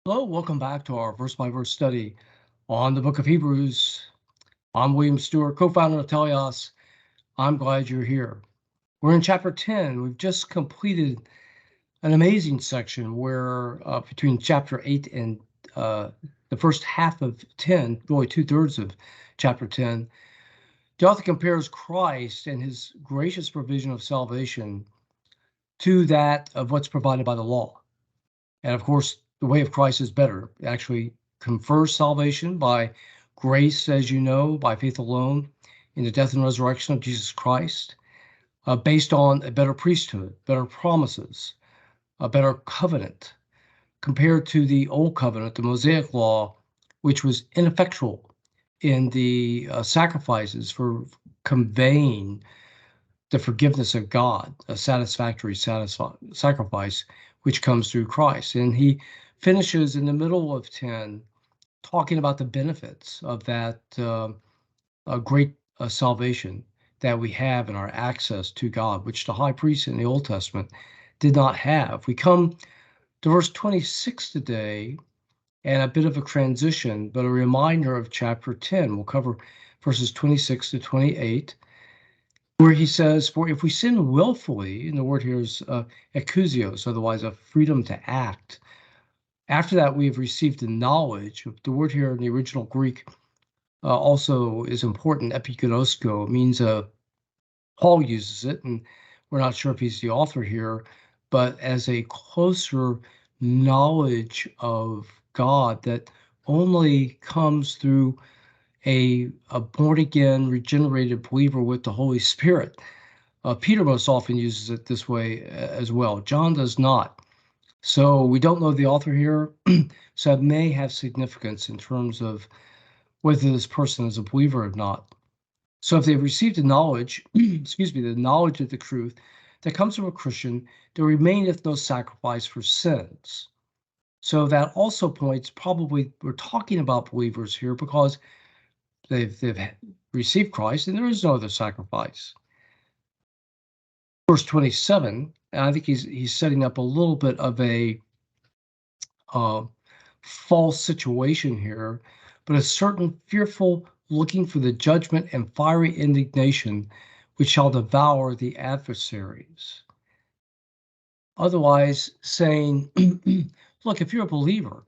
Hello, welcome back to our verse by verse study on the book of Hebrews. I'm William Stewart, co-founder of Teleos. I'm glad you're here. We're in chapter 10. We've just completed an amazing section where between chapter 8 and the first half of 10, really 2/3 of chapter 10, the author compares Christ and his gracious provision of salvation to that of what's provided by the law. And of course, the way of Christ is better. It actually confers salvation by grace, as you know, by faith alone, in the death and resurrection of Jesus Christ, based on a better priesthood, better promises, a better covenant, compared to the old covenant, the Mosaic law, which was ineffectual in the sacrifices for conveying the forgiveness of God, a satisfactory sacrifice, which comes through Christ. And he finishes in the middle of 10 talking about the benefits of that great salvation that we have in our access to God, which the high priest in the Old Testament did not have. We come to verse 26 today, and a bit of a transition, but a reminder of chapter 10. We'll cover verses 26 to 28, where he says, "For if we sin willfully," and the word here is exousios, otherwise a freedom to act. After that, we have received the knowledge. The word here in the original Greek also is important. Epiginosko means Paul uses it, and we're not sure if he's the author here, but as a closer knowledge of God that only comes through a born again, regenerated believer with the Holy Spirit. Peter most often uses it this way as well. John does not. So we don't know the author here. So it may have significance in terms of whether this person is a believer or not. So if they've received the knowledge, the knowledge of the truth that comes from a Christian, there remaineth no sacrifice for sins. So that also points, probably we're talking about believers here because they've received Christ and there is no other sacrifice. Verse 27, and I think he's setting up a little bit of a false situation here, but a certain fearful looking for the judgment and fiery indignation which shall devour the adversaries. Otherwise, saying, look, if you're a believer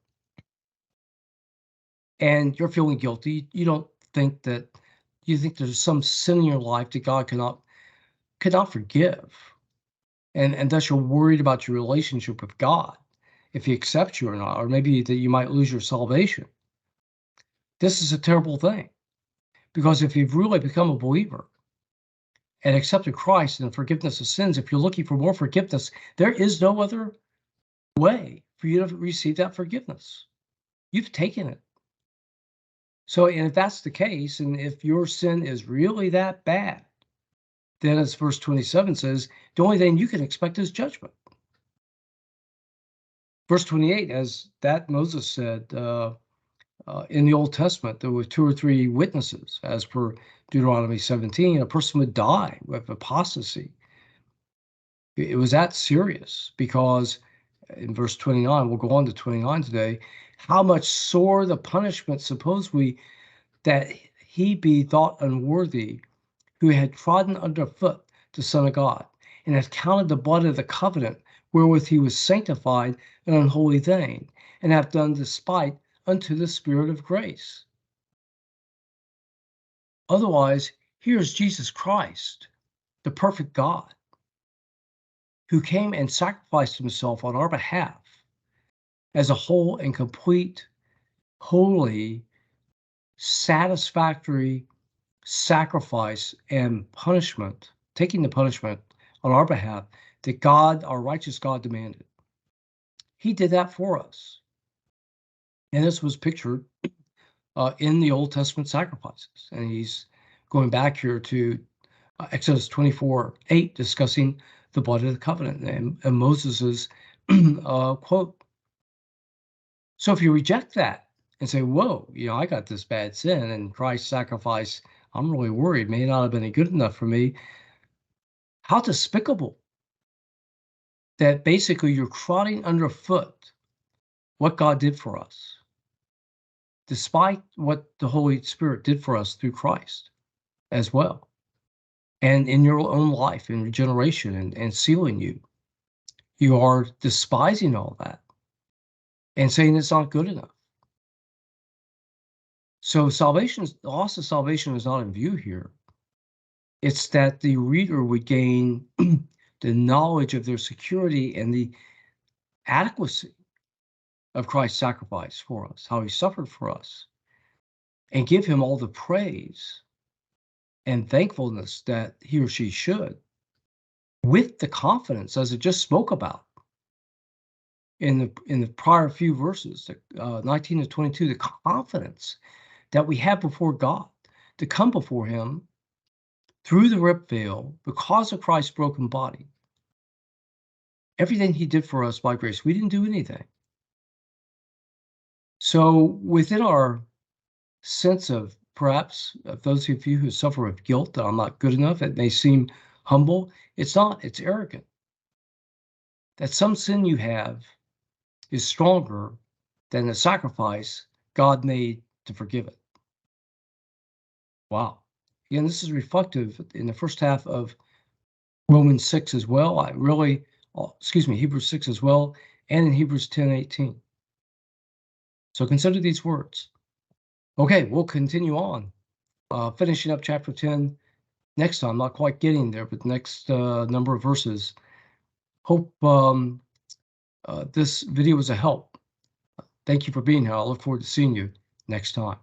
and you're feeling guilty, you think there's some sin in your life that God cannot forgive. And thus you're worried about your relationship with God, if he accepts you or not, or maybe that you might lose your salvation. This is a terrible thing, because if you've really become a believer and accepted Christ and the forgiveness of sins, if you're looking for more forgiveness, there is no other way for you to receive that forgiveness. You've taken it. So, and if that's the case, and if your sin is really that bad, then as verse 27 says, the only thing you can expect is judgment. Verse 28, as that Moses said in the Old Testament, there were 2 or 3 witnesses, as per Deuteronomy 17, a person would die with apostasy. It was that serious, because in verse 29, we'll go on to 29 today, how much sore the punishment, suppose we, that he be thought unworthy, who had trodden underfoot the Son of God, and had counted the blood of the covenant wherewith he was sanctified an unholy thing, and have done despite unto the Spirit of grace. Otherwise, here's Jesus Christ, the perfect God, who came and sacrificed himself on our behalf as a whole and complete, holy, satisfactory sacrifice and punishment, taking the punishment on our behalf that God, our righteous God, demanded. He did that for us. And this was pictured in the Old Testament sacrifices. And he's going back here to Exodus 24:8, discussing the blood of the covenant and Moses's quote. So if you reject that and say, whoa, I got this bad sin and Christ's sacrifice, I'm really worried, may not have been good enough for me. How despicable that basically you're trotting underfoot what God did for us, despite what the Holy Spirit did for us through Christ as well, and in your own life, in regeneration and sealing you, you are despising all that and saying it's not good enough. So salvation, the loss of salvation is not in view here. It's that the reader would gain the knowledge of their security and the adequacy of Christ's sacrifice for us, how he suffered for us, and give him all the praise and thankfulness that he or she should, with the confidence, as it just spoke about in the prior few verses, 19 to 22, the confidence that we have before God to come before him through the ripped veil because of Christ's broken body. Everything he did for us by grace, we didn't do anything. So within our sense of, perhaps, of those of you who suffer with guilt that I'm not good enough, it may seem humble. It's not, it's arrogant. That some sin you have is stronger than the sacrifice God made to forgive it. Wow. Again, this is reflective in the first half of Romans 6 as well. Hebrews 6 as well, and in Hebrews 10:18. So consider these words. Okay, we'll continue on, finishing up chapter 10 next time. Not quite getting there, but next number of verses. Hope this video was a help. Thank you for being here. I look forward to seeing you next time.